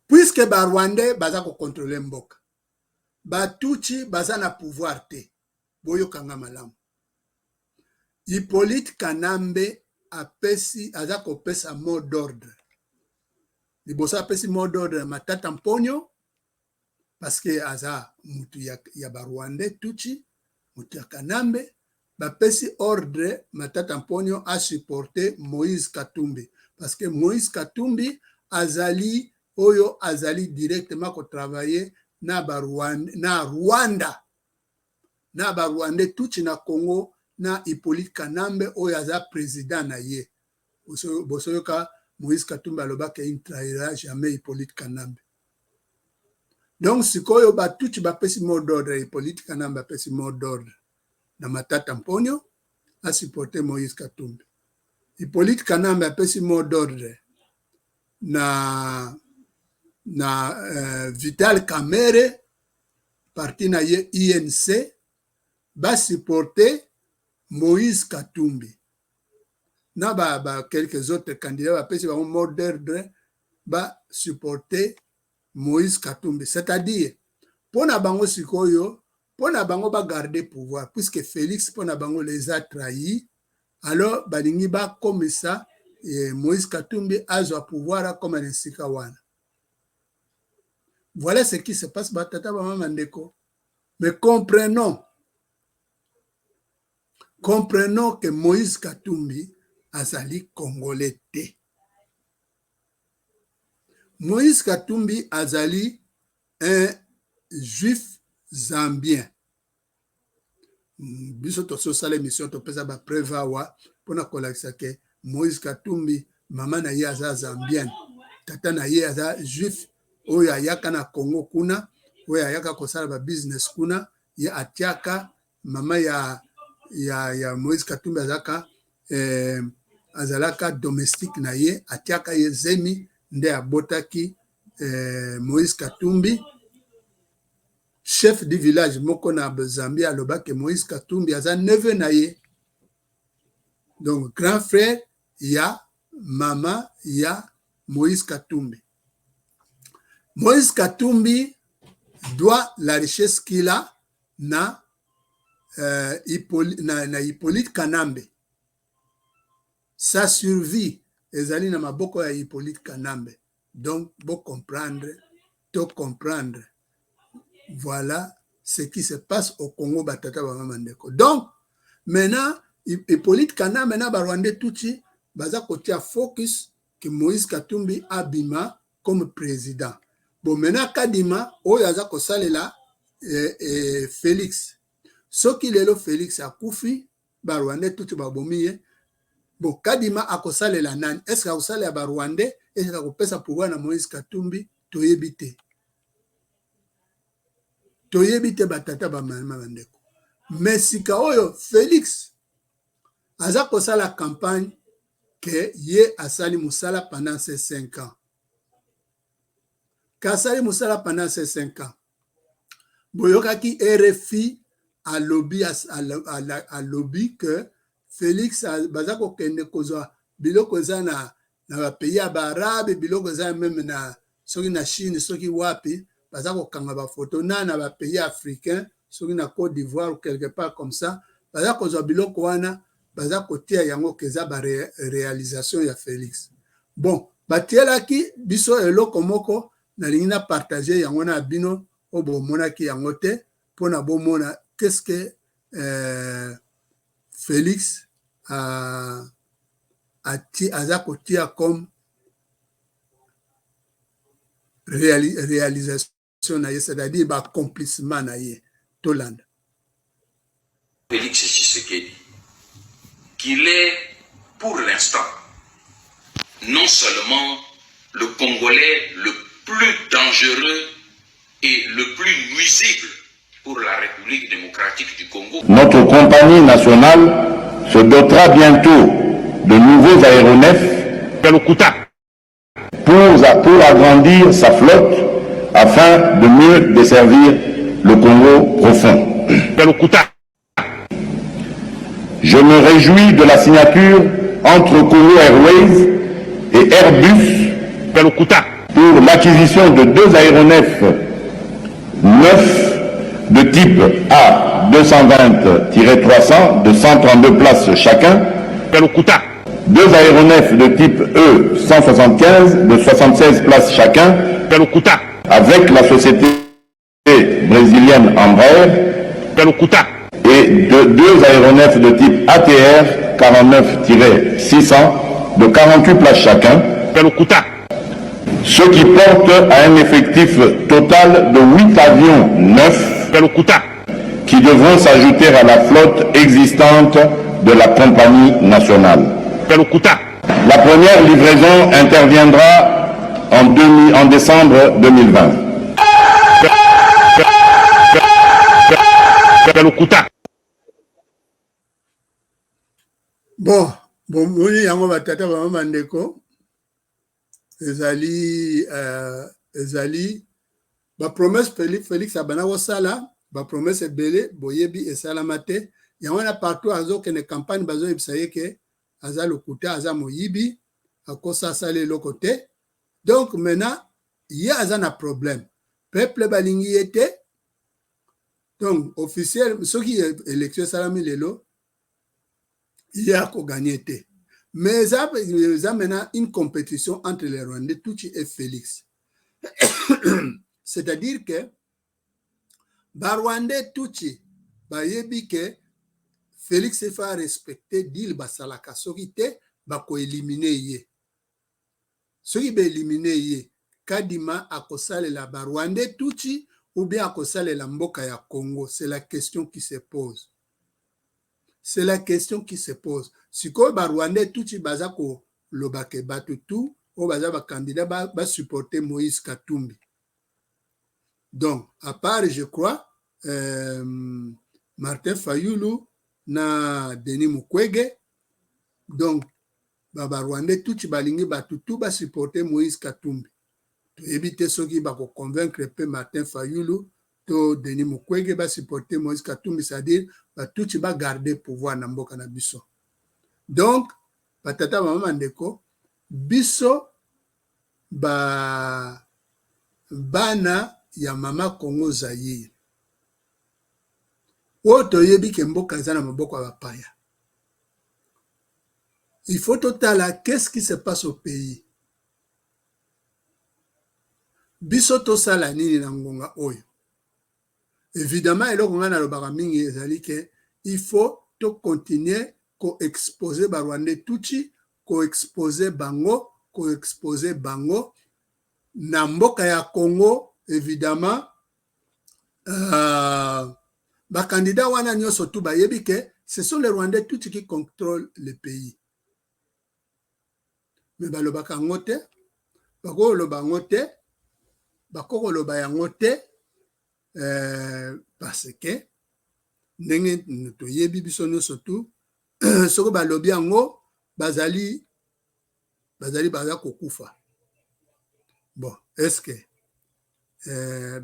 Puisque ba Rwandais baza ko contrôler mboka. Batuchi baza na pouvoir te. Boyo kanga malamu. Hippolyte Kanambe apesi aza ko pesa mot d'ordre. Libosa apesi mot d'ordre Matata Mponyo parce que aza mutu ya ba Rwandais tuchi mutu ya Kanambe. Bapesi ordre Matata Mponyo a supporté Moïse Katumbi. Parce que Moïse Katumbi azali, oyo azali directement ko travailler na Rwanda. Na Rwanda tuchi na Congo na Hippolyte Kanambe oyo aza président na ye. Bosoyoka Moïse Katumbi alobaka il ne trahira jamais Hippolyte Kanambe. Donc sikoyo batuchi bapesi mot d'ordre Hippolyte Kanambe bapesi mot d'ordre. Na Matata Mponyo a supporté Moïse Katumbi. Hippolyte Kanambe a pesi mot d'ordre na Vital Kamerhe parti na ye INC ba supporté Moïse Katumbi. Na quelques autres candidats ba pesi ba mot d'ordre ba supporté Moïse Katumbi. C'est-à-dire pona bango sikoyo pona bango ba garder pouvoir puisque Félix pona bango les a trahis alors balingi ba comme ça Moïse Katumbi a pouvoir comme un sikawana. Voilà ce qui se passe batata ba mamandeko. Mais comprenons que Moïse Katumbi azali congolais te. Moïse Katumbi azali un juif zambien. Biso to sala émission to pesa ba preuve awa pona kolakisa ke Moïse Katumbi mama na ye aza zambienne, tata na ye aza juif oyo ayaka na Congo kuna, oyo ayaka kosala ba business kuna, ye atiaka mama ya Moïse Katumbi azalaka domestique na ye, atiaka ye zemi nde abotaki Moïse Katumbi. Chef du village moko na Zambie aloba ke Moïse Katumbi aza neveu na ye. Donc grand frère ya mama ya Moïse Katumbi. Moïse Katumbi doit la richesse qu'il a na Hippolyte Kanambe. Sa survie ezali na maboko ya Hippolyte Kanambe. Donc bon comprendre, to comprendre. Voilà ce qui se passe au Congo batata ba mamandeko. Donc maintenant Hippolyte Kanambe na ba Rwandais tuchi baza kotia focus que Moïse Katumbi abima comme président. Bon maintenant kadima oyo aza kosalela Félix. Soki lelo Félix akufi ba Rwandais tuchi ba bomiye. Bon kadima akosalela nani? Est-ce que akosalela ba Rwandais? Est-ce que akopesa pouvoir na Moïse Katumbi? Toyebite. Toyebite batata ba mamandeko. Mais sika oyo Félix aza kosala campagne que ye asali musala pendant ces 5 ans. Kasali musala pendant ces 5 ans. Boyokaki RFI a lobby que Félix baza ko kende kozwa biloko za na ba pays arabe, biloko za même na soki na Chine, soki wapi, baza kokanga ba photo na ba pays africain soki na Côte d'Ivoire ou quelque part comme ça baza kozwa biloko wana baza kotia yango keza ba réalisation ya Félix. Bon, batielaki biso eloko moko nalingi na partager yango na bino o bomonaki yango te pona bomona qu'est-ce que Félix aza kotia comme réalisation na ye, c'est-à-dire accomplissement na ye tolanda. Félix Tshisekedi, qu'il est pour l'instant non seulement le Congolais le plus dangereux et le plus nuisible pour la République démocratique du Congo. Notre compagnie nationale se dotera bientôt de nouveaux aéronefs pour agrandir sa flotte afin de mieux desservir le Congo profond. Je me réjouis de la signature entre Congo Airways et Airbus pour l'acquisition de 2 aéronefs neufs de type A220-300 de 132 places chacun, 2 aéronefs de type E175 de 76 places chacun, avec la société brésilienne Embraer, et 2 aéronefs de type ATR 49-600 de 48 places chacun, ce qui porte à un effectif total de 8 avions neufs qui devront s'ajouter à la flotte existante de la compagnie nationale. La première livraison interviendra en décembre 2020. Bon, moni yango batata ba mandeko ezali ba promesse Félix abana wasala ba promesse ebele boyebi esalama te yango na partout azokende campagne bazo yebisa ye ke aza lokuta aza moyibi akosa asala eloko te. Donc maintenant ye aza na problème peuple balingi ye te. Donc officiel soki élection salami lelo il y a qu'à gagner. Mais il y a maintenant une compétition entre les Rwandais, Tutsi et Félix. C'est-à-dire que Rwandais Tutsi, bayebi que Félix se fait respecter d'il basalaka sokite bako éliminer ye. Soki be éliminer ye, kadima akosale la Rwandais Tutsi ou bien akosale la mboka ya Congo, c'est la question qui se pose. C'est la question qui se pose. Si ko ba Rwandais Tutsi baza ko lobake batutu o baza ba candidat ba supporter Moïse Katumbi. Donc à part je crois Martin Fayulu na Denis Mukwege, donc ba Rwandais Tutsi balingi batutu ba supporter Moïse Katumbi. To éviter ceux qui ba ko convaincre pe Martin Fayulu to Denis Mukwege ba supporter Moïse Katumbi, c'est-à-dire tout tu vas garder pouvoir na mboka na biso. Donc patata mama ndeko biso bana ya mama Congo Zaïre oto yebi ke mboka za na maboko ya bapaya. Il faut totala qu'est-ce qui se passe au pays. Biso to sala nini na ngonga oyo. Évidemment, il faut continuer à exposer Rwandais Tutsi, à exposer Bango, à exposer Bango. Na mboka ya Congo, évidemment, ba candidat wana nyoso tu ba yebi ke ce sont les Rwandais Tutsi qui contrôlent le pays. Mais balobaka ngote, bako loba ngote, bako loba yangote. Parce que ndenge toyebi biso nyonso tu soko balobi yango bazali baza kokufa. Bon, est-ce que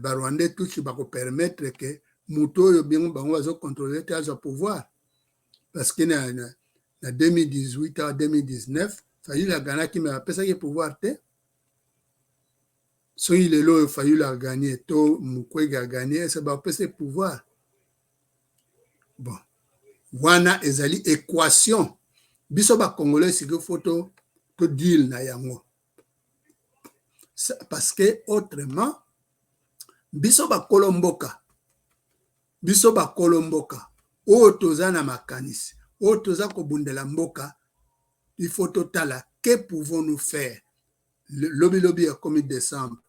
Rwandais Tutsi bako permettre que muto oyo bingo bango bazo contrôler ta pouvoir? Parce que na 2018 à 2019 fallait la gana qui m'a pesaki pouvoir te. soki lelo oyo Fayulu a gagné to Mukwege a gagné, c'est bapesa pouvoir. Bon, wana ezali équation biso bakongolais sikoyo fo to deal na yango, parce que autrement biso bakolo mboka oyo toza na makanisi oyo toza kobundela mboka, il faut totala que pouvons-nous faire. Lobi ya komi décembre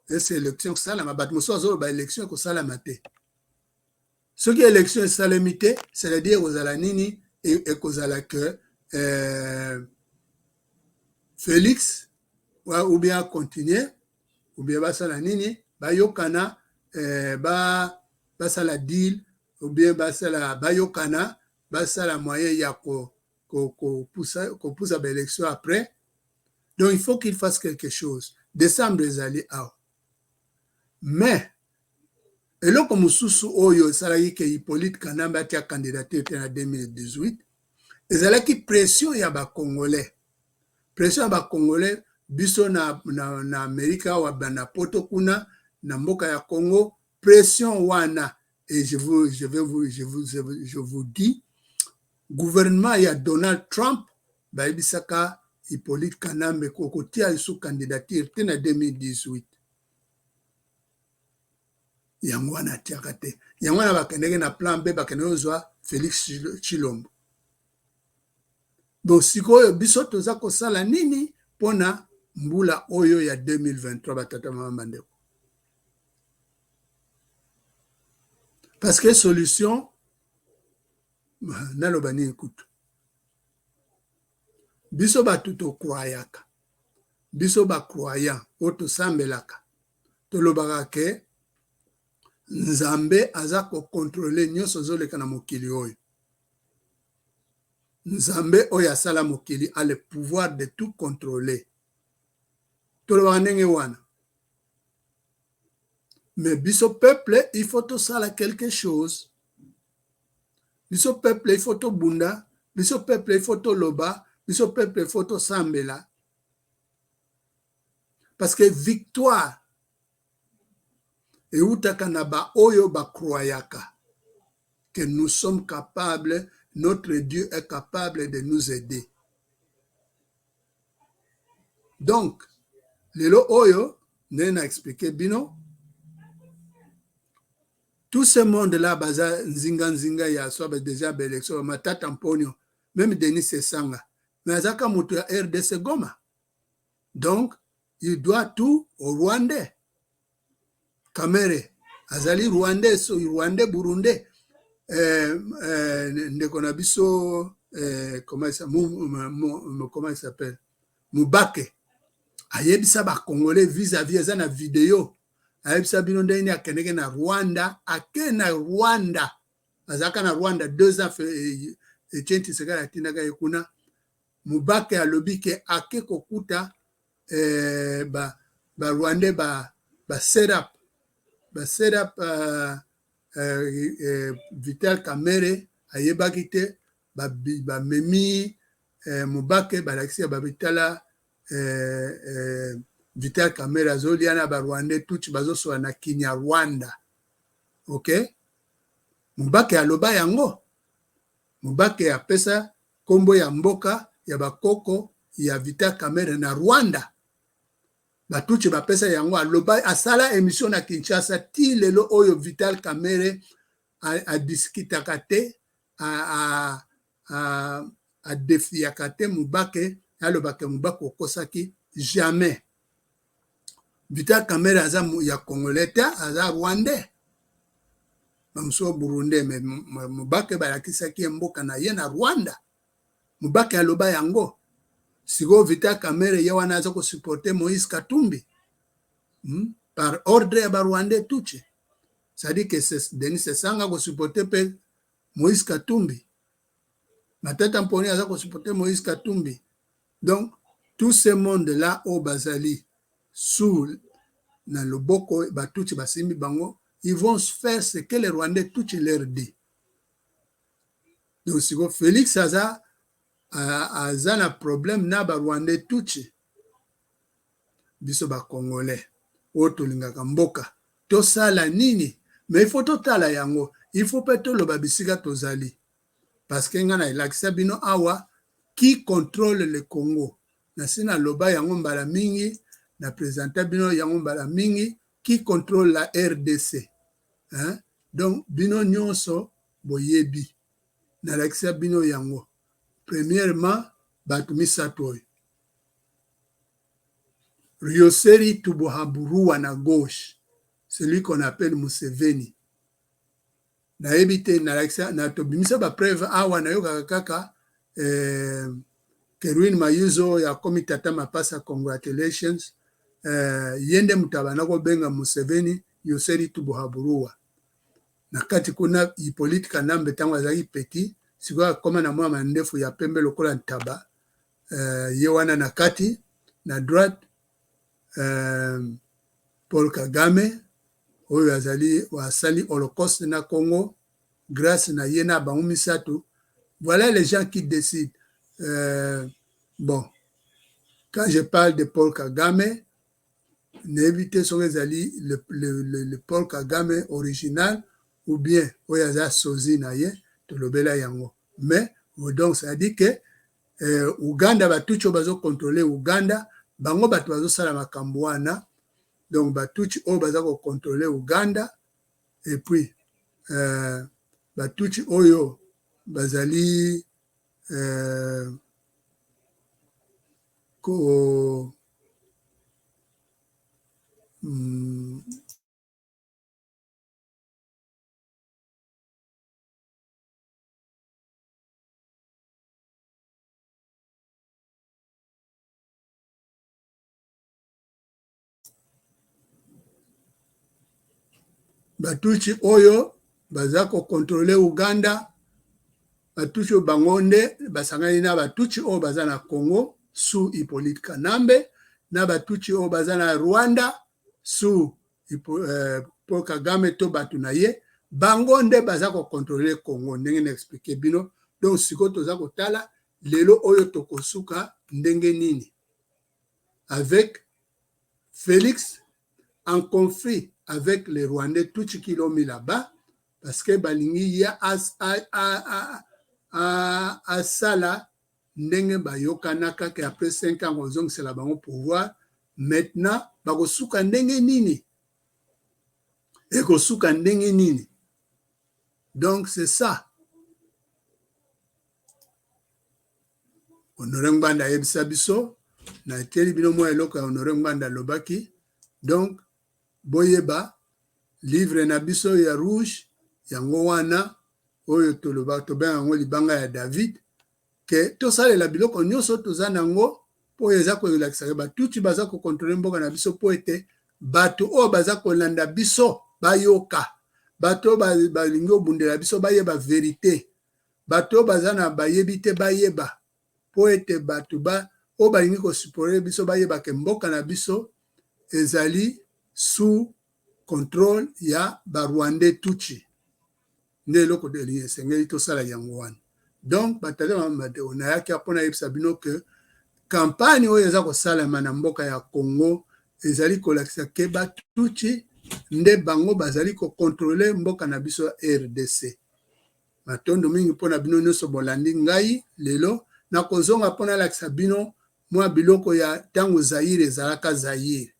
ese élection kosalama, bato mosusu azoloba élection ekosalama te. Soki élection esalemi te, c'est-à-dire kozala nini ekozala que Félix ou bien continuer ou bien basala nini bayokana basala deal ou bien basala bayokana basala moyen ya kopusa ba élection après. Donc il faut qu'il fasse quelque chose. Décembre ezali awa. Mais eloko mosusu oyo esalaki ke Hippolyte Kanambe atia candidature te na 2018 ezalaki pression ya bakongolais. Pression ya bakongolais biso na Amerika awa bana poto kuna na mboka ya Congo, pression wana. Et je vous dis, gouvernement ya Donald Trump bayebisaka Hippolyte Kanambe kokotia sous candidature te na 2018. Yango wana atiaka te. Yango wana bakendeke na plan B, bakendeke ozwa Félix Tshilombo. Donc sikoyo biso toza kosala nini pona mbula oyo ya 2023 batata mama bandeko. Parce que solution naloba ni écoute. Biso batu to croyaka. Biso ba croyant o to sambelaka. To lobaka ke Nzambe aza ko contrôler nyonso zoleka na mokili oyo. Nzambe oyo asala mokili a le pouvoir de tout contrôler. To lobaka ndenge wana. Mais biso peuple, il faut to sala quelque chose. Biso peuple, il faut to bunda. Biso peuple, il faut to loba. Biso peuple, il faut to sambela. Parce que victoire et outaka na ba oyo ba croyaka que nous sommes capables, notre Dieu est capable de nous aider. Donc, lelo oyo, nena expliqué bino, tout ce monde-là, baza nzinga ya soba déjà l'élection, matata mponyo, même Denis Sesanga, mais azaka mutu ya RDC Goma. Donc, il doit tout au Rwandais. Kamere, azali Rwandais, Rwandais, Burundais, ndeko na biso, comment il s'appelle? Mubake. Ayebisa ba Congolais vis-à-vis eza na vidéo. Ayebisa bino ndeni akendeke na Rwanda, ake na Rwanda. Azaka na Rwanda 2 ans etienti sekala tindaka ekuna. Mubake alobi ke ake kokuta ba Rwandais ba set up Vital Kamerhe ayebaki te ba memi Mubake balakisi ba bitala Vital Kamerhe azolia na ba Rwandais tuti bazoswa na Kinyarwanda. OK? Mubake aloba yango. Mubake apesa kombo ya mboka ya bakoko ya Vital Kamerhe na Rwanda. Batuchi bapesa yango aloba asala émission na Kinshasa ti lelo oyo Vital Kamerhe a discutaka te a defiaka te Mubake alobaka Mubake okosaki jamais. Vital Kamerhe aza ya Congolais te aza Rwandais. Mamso Burundais mais Mubake balakisaki mboka na ye na Rwanda. Mubake aloba yango. Sigo Vital Kamerhe ye wana aza ko supporter Moïse Katumbi. Par ordre ya Rwandais tuche. C'est-à-dire que Denis Sesanga ko supporter pe Moïse Katumbi. Matata Mponi aza ko supporter Moïse Katumbi. Donc tout ce monde là au Bazali sous na loboko batuchi basimbi bango, ils vont faire ce que les Rwandais tuche leur dit. Donc sigo Félix aza na problème na ba Rwandais tuche. biso ba congolais oyo tolingaka mboka tosala nini, mais il faut totala yango, il faut pe toloba bisika tozali, parce que nga na elakisa bino awa qui contrôle le Congo, na sina loba yango mbala mingi, na présenta bino yango mbala mingi, qui contrôle la RDC, hein? Donc bino nyonso boyebi na lakisa bino yango. Premièrement, bato misato oyo Rioseri Tubohaburua na gauche, celui qu'on appelle Museveni. Na ebite na lakisa na tobimisa ba preuve awa na yoka kaka Kerwin Mayuzo ya komitata mapasa congratulations, yende mutabana ko benga Museveni Rioseri Tubohaburua. Na kati kuna Hippolyte Kanambe tango azali petit, sikoya koma na mwa mandefu ya pembe lokola ntaba, ye wana na kati na droite Paul Kagame oyo azali wasali holocauste na Congo grâce na yena bango misato. Voilà les gens qui décident. Bon, quand je parle de Paul Kagame, n'évitez son ezali le Paul Kagame original ou bien oyo aza sozi na ye tolobela yango. Mais donc ça dit que Uganda batuchi oyo bazo contrôler Uganda, bango bato bazo sala makambo wana, donc batuchi oyo baza ko contrôler Uganda, et puis batuchi oyo bazali ko batuchi oyo baza ko contrôler Uganda, batuchi oyo bango nde basangani na batuchi oyo baza na Congo sous Hippolyte Kanambe, na batuchi oyo baza na Rwanda sous Paul Kagame to batu na ye, bango nde baza ko contrôler Congo, ndenge na expliquer bino. Donc siko toza kotala lelo oyo tokosuka ndenge nini avec Félix en conflit avec les Rwandais, tout ce qui l'ont mis là-bas, parce que balingi ya a sala ndenge bayokanaka que après 5 ans ozong c'est la bango pouvoir. Maintenant bakosuka ndenge nini et kosuka ndenge nini. Donc c'est ça. Honoré Ngbanda yebisa biso na teli bino mo eloko ya Honoré Ngbanda lobaki. Donc boyeba livre na biso ya rouge yango wana oyo toloba tobenga yango libanga ya David, ke tosalela biloko nyonso toza nango po eza kolakisa batuti baza kokontrole mboka na biso po ete bato oyo baza kolanda biso bayoka, bato balingi obundela biso bayeba verite, bato baza na bayebi te bayeba, po ete bato oyo balingi kosupporter biso bayeba ke mboka na biso ezali sous contrôle ya Barwandais Tutsi. Nde eloko esengeli tosala yango wana. Donc batale mamadeo na yaki apona yebisa bino ke kampagne oyo eza kosalema na mboka ya Congo ezali kolakisa ke Batutsi nde bango bazali kokontrole mboka na biso ya RDC. Matondo mingi mpona bino nyonso bolandi ngai lelo na kozonga mpona lakisa bino mwa biloko ya tango Zaire ezalaka Zaire.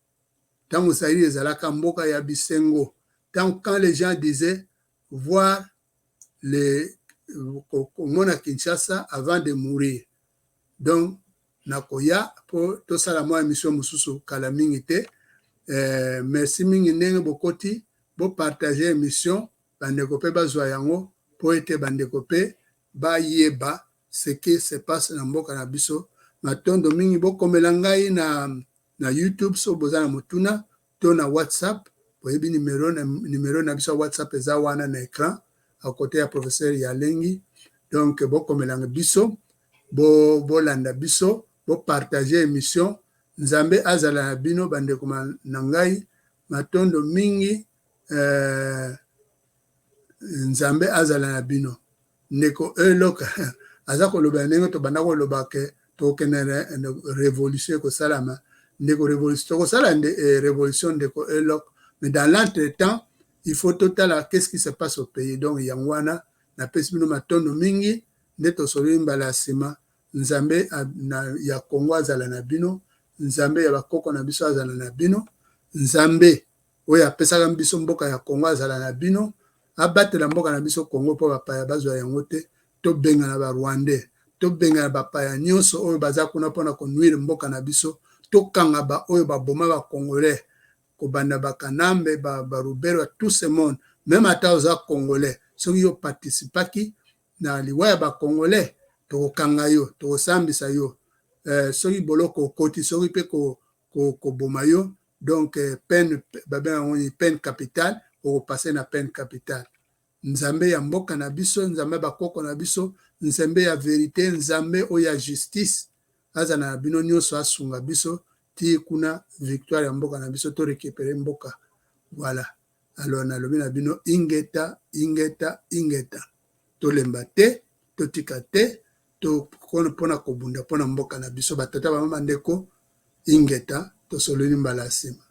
Tango Zaire ezalaka mboka ya bisengo. Quand les gens disaient voir les Congo na Kinshasa avant de mourir. Donc nakoya po tosala mwa émission mususu kala mingi te. Merci mingi ndenge bokoti bo partager émission bandeko pe bazwa yango po ete bandeko pe bayeba ce qui se passe na mboka na biso. Matondo mingi bokomela ngai na YouTube so boza na motuna to na WhatsApp boyebi numéro na biso WhatsApp eza wana na écran à côté ya professeur Yalengi. Donc bokomelanga biso bolanda biso bo partager émission. Nzambe azala na bino bandeko na ngai matondo mingi. Nzambe azala na bino ndeko eloka aza koloba ndenge tobanda koloba ke tokende révolution ekosalama ndeko révolution ça la révolution ndeko Elok, mais dans l'entretemps il faut total qu'est-ce qui se passe au pays. Donc yangwana na pesi bino matondo mingi ndeto solo mbala sima nzambe ya Congo azala na bino, nzambe ya bakoko na biso azala na bino, nzambe oyo apesaka biso mboka ya Congo azala na bino, abatela mboka na biso Congo po bapaya bazwa yango te, to benga na ba Rwandais, to benga na bapaya nyonso oyo baza kuna pona konuire mboka na biso, to kanga ba oyo baboma ba Congolais, kobanda bakanambe ba Rubero, tout ce monde, même ata oza Congolais, soki yo participaki na liwa ya ba Congolais, tokokanga yo, tokosambisa yo, soki boloko koti, soki pe koboma yo, donc peine capitale, ou passer na peine capitale. Nzambe ya mboka na biso, nzambe bakoko na biso, nzambe ya vérité, nzambe oya justice, aza na bino nyonso asunga biso, ti kuna victoire ya mboka na biso, to récupérer mboka. Voilà. Alors na lobi na bino ingeta, ingeta, ingeta. To lemba te, to tika te, to pona kobunda pona mboka na biso, batata ba mama ndeko ingeta, to soloni mbala sima.